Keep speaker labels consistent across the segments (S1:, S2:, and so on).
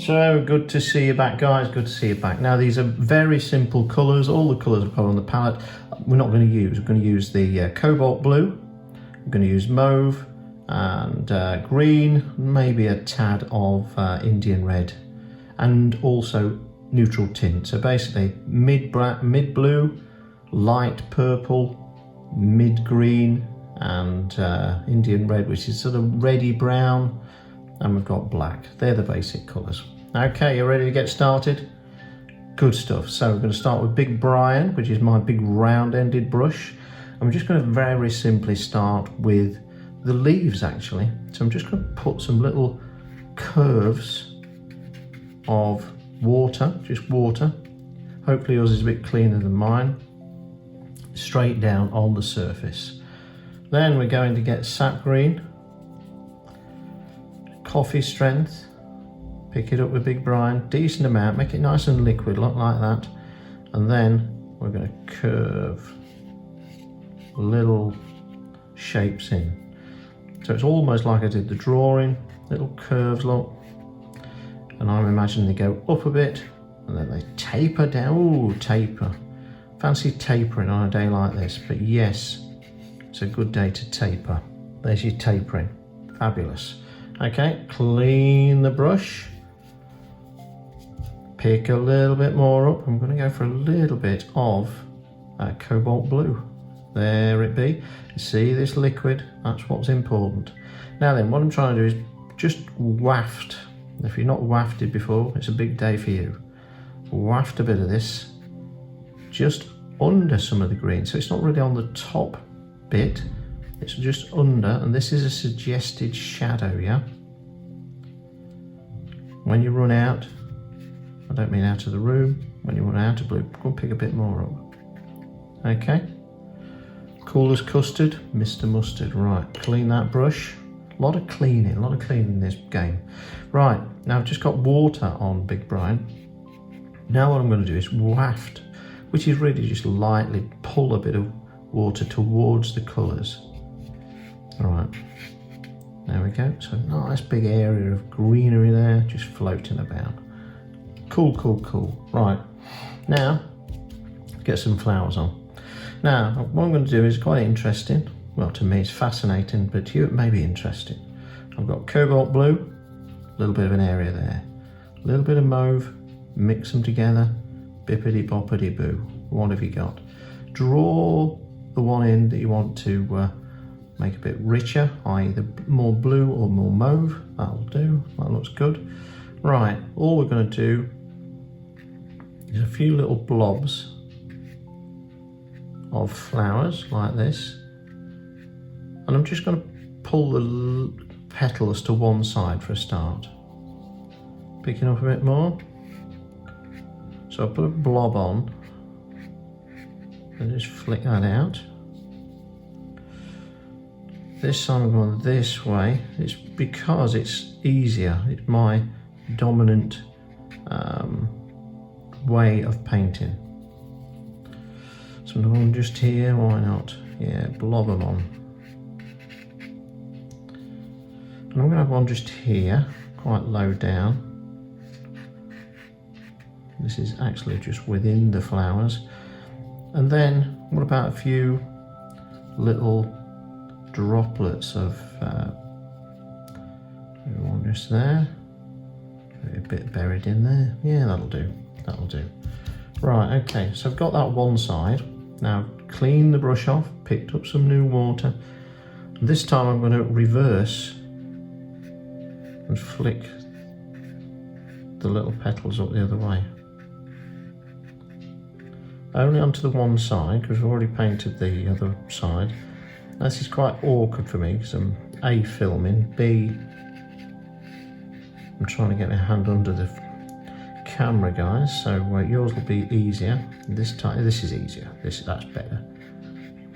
S1: So good to see you back, guys. Good to see you back. Now these are very simple colours. All the colours I've got on the palette we're not going to use. We're going to use the cobalt blue. We're going to use mauve and green, maybe a tad of Indian red, and also neutral tint. So basically mid blue, light purple, mid green, and Indian red, which is sort of reddy brown, and we've got black. They're the basic colours. Okay, you ready to get started? Good stuff. So we're going to start with Big Brian, which is my big round-ended brush. And we're just going to very simply start with the leaves, actually. So I'm just going to put some little curves of water, just water. Hopefully yours is a bit cleaner than mine. Straight down on the surface. Then we're going to get sap green, coffee strength. Pick it up with Big Brian, decent amount, make it nice and liquid, look like that. And then we're going to curve little shapes in. So it's almost like I did the drawing, little curves, look. And I'm imagining they go up a bit and then they taper down. Ooh, taper. Fancy tapering on a day like this, but yes, it's a good day to taper. There's your tapering, fabulous. Okay, clean the brush. Pick a little bit more up. I'm going to go for a little bit of cobalt blue. There it be. See this liquid? That's what's important. Now then, what I'm trying to do is just waft. If you've not wafted before, it's a big day for you. Waft a bit of this just under some of the green. So it's not really on the top bit. It's just under, and this is a suggested shadow, yeah? When you run out, I don't mean out of the room, when you run out of blue, go and pick a bit more up. Okay. Cool as custard, Mr. Mustard. Right, clean that brush. A lot of cleaning in this game. Right, now I've just got water on Big Brian. Now what I'm going to do is waft, which is really just lightly pull a bit of water towards the colours. All right, there we go. So nice big area of greenery there, just floating about. Cool, cool, cool. Right, now get some flowers on. Now, what I'm going to do is quite interesting. Well, to me it's fascinating, but to you it may be interesting. I've got cobalt blue, a little bit of an area there. A little bit of mauve, mix them together, bippity boppity boo. What have you got? Draw the one in that you want to make a bit richer, either more blue or more mauve. That'll do, that looks good. Right, all we're going to do is a few little blobs of flowers like this, and I'm just going to pull the petals to one side for a start. Picking up a bit more. So I'll put a blob on and just flick that out. This time I'm going this way. It's because it's easier. It's my dominant way of painting. So I'm going just here, why not? Yeah, blob them on. And I'm going to have one just here, quite low down. This is actually just within the flowers. And then, what about a few little droplets of one just there. A bit buried in there. Yeah, that'll do. That'll do. Right, okay, so I've got that one side. Now, clean the brush off, picked up some new water. This time I'm going to reverse and flick the little petals up the other way. Only onto the one side, because we've already painted the other side. This is quite awkward for me, because I'm A, filming, B, I'm trying to get my hand under the camera, guys, so yours will be easier. This time, this is easier. That's better.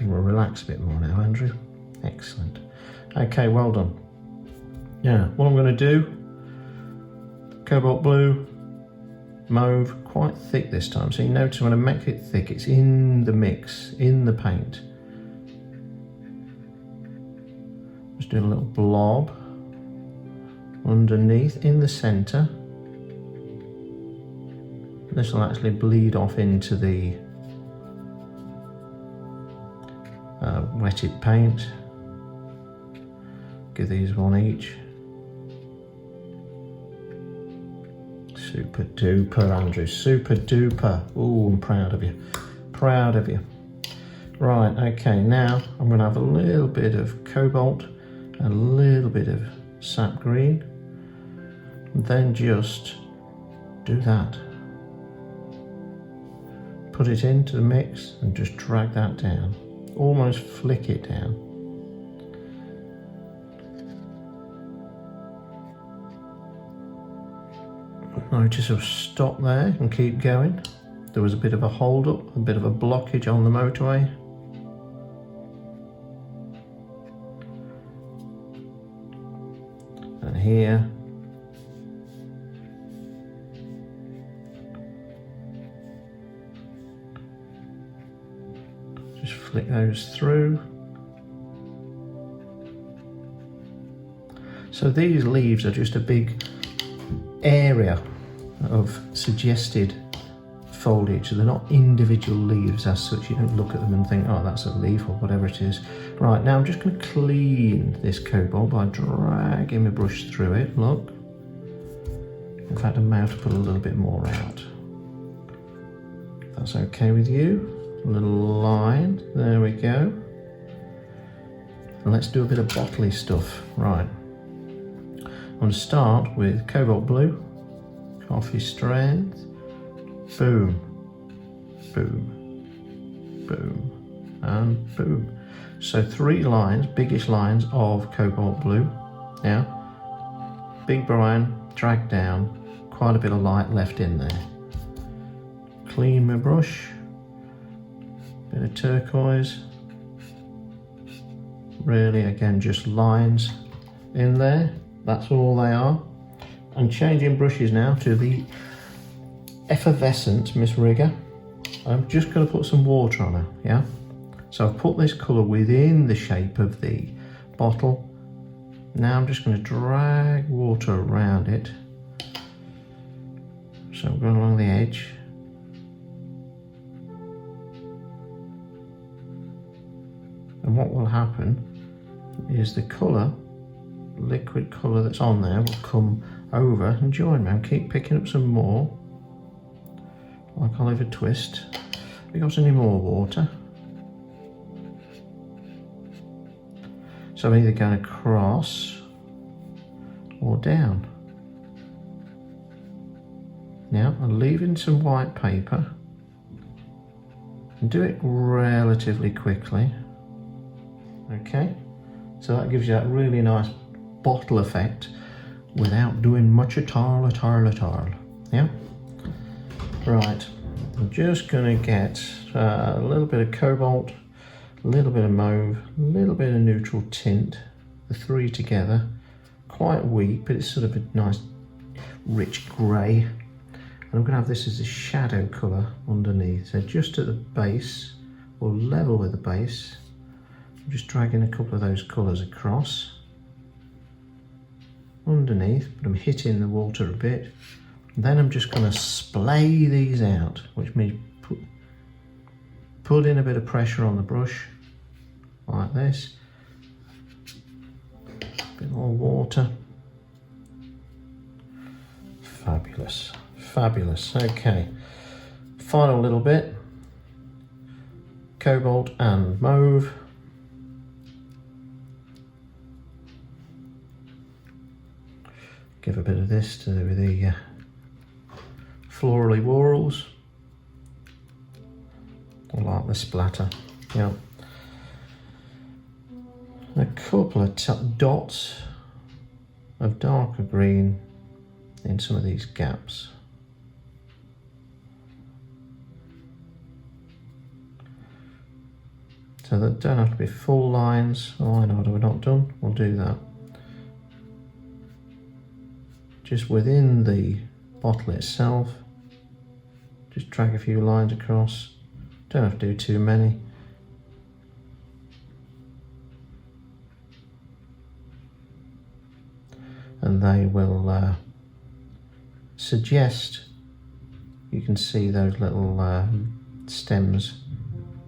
S1: We'll relax a bit more now, Andrew. Excellent. Okay, well done. Yeah, what I'm going to do, cobalt blue, mauve, quite thick this time. So you notice when I make it thick, it's in the mix, in the paint. Just doing a little blob underneath, in the centre. This will actually bleed off into the wetted paint. Give these one each. Super duper, Andrew, super duper. Oh, I'm proud of you, proud of you. Right, okay, now I'm going to have a little bit of cobalt, a little bit of sap green, and then just do that. Put it into the mix and just drag that down, almost flick it down. Notice I've stopped there and keep going. There was a bit of a hold up, a bit of a blockage on the motorway. And here. Just flick those through. So these leaves are just a big area of suggested foliage. They're not individual leaves as such. You don't look at them and think, oh, that's a leaf or whatever it is. Right, now I'm just going to clean this cobalt by dragging my brush through it. Look. In fact, I may have to put a little bit more out. If that's okay with you. A little line. There we go. And let's do a bit of bottly stuff. Right. I'm going to start with cobalt blue, coffee strength, boom, boom, boom, and boom. So 3 lines, biggish lines of cobalt blue. Now, big brown, drag down, quite a bit of light left in there. Clean my brush, bit of turquoise. Really, again, just lines in there. That's all they are. I'm changing brushes now to the effervescent Miss Rigger. I'm just going to put some water on her, yeah? So I've put this colour within the shape of the bottle. Now I'm just going to drag water around it. So I'm going along the edge. And what will happen is the colour, liquid colour that's on there, will come over and join me. I'll keep picking up some more, like Oliver Twist. Have we got any more water? So I'm either going across or down. Now I'm leaving some white paper and do it relatively quickly. Okay, so that gives you that really nice bottle effect without doing much at all. Yeah, right, I'm just going to get a little bit of cobalt, a little bit of mauve, a little bit of neutral tint, the 3 together, quite weak, but it's sort of a nice rich grey. And I'm going to have this as a shadow colour underneath, so just at the base, or level with the base, I'm just dragging a couple of those colours across underneath, but I'm hitting the water a bit. And then I'm just going to splay these out, which means put in a bit of pressure on the brush, like this. A bit more water. Fabulous, fabulous. Okay, final little bit, cobalt and mauve. Give a bit of this to the florally whorls. I like the splatter. Yeah. A couple of dots of darker green in some of these gaps. So that don't have to be full lines. Oh, I know what we're not done. We'll do that. Just within the bottle itself, just drag a few lines across. Don't have to do too many. And they will suggest you can see those little stems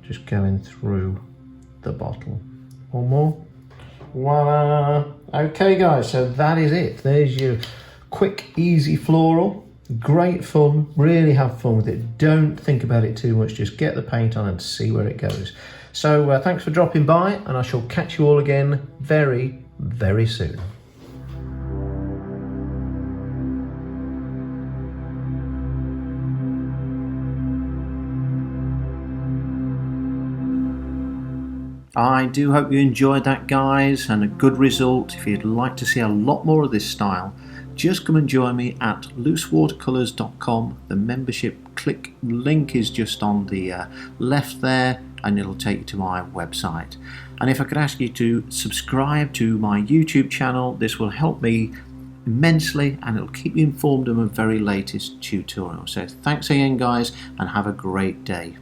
S1: just going through the bottle. One more. Voila! Okay guys, so that is it. There's your quick, easy floral. Great fun, really have fun with it. Don't think about it too much, just get the paint on and see where it goes. So thanks for dropping by, and I shall catch you all again very, very soon. I do hope you enjoyed that, guys, and a good result. If you'd like to see a lot more of this style, just come and join me at loosewatercolours.com. The membership link is just on the left there, and it'll take you to my website. And if I could ask you to subscribe to my YouTube channel, this will help me immensely, and it'll keep you informed of my very latest tutorial. So thanks again, guys, and have a great day.